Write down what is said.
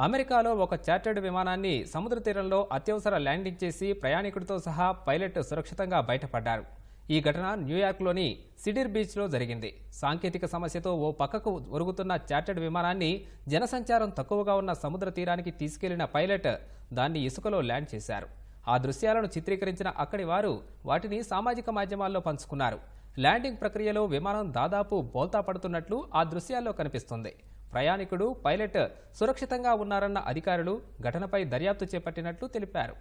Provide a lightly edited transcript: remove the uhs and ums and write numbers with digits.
అమెరికాలో ఒక చార్టర్డ్ విమానాన్ని సముద్ర తీరంలో అత్యవసర ల్యాండింగ్ చేసి ప్రయాణికుడితో సహా పైలట్ సురక్షితంగా బయటపడ్డారు. ఈ ఘటన న్యూయార్క్లోని సిడిర్ బీచ్లో జరిగింది. సాంకేతిక సమస్యతో ఓ పక్కకు ఒరుగుతున్న చార్టర్డ్ విమానాన్ని జనసంచారం తక్కువగా ఉన్న సముద్ర తీరానికి తీసుకెళ్లిన పైలట్ దాన్ని ఇసుకలో ల్యాండ్ చేశారు. ఆ దృశ్యాలను చిత్రీకరించిన అక్కడి వారు వాటిని సామాజిక మాధ్యమాల్లో పంచుకున్నారు. ల్యాండింగ్ ప్రక్రియలో విమానం దాదాపు బోల్తా పడుతున్నట్లు ఆ దృశ్యాల్లో కనిపిస్తుంది. ప్రయాణికుడు, పైలట్ సురక్షితంగా ఉన్నారన్న అధికారులు ఘటనపై దర్యాప్తు చేపట్టినట్లు తెలిపారు.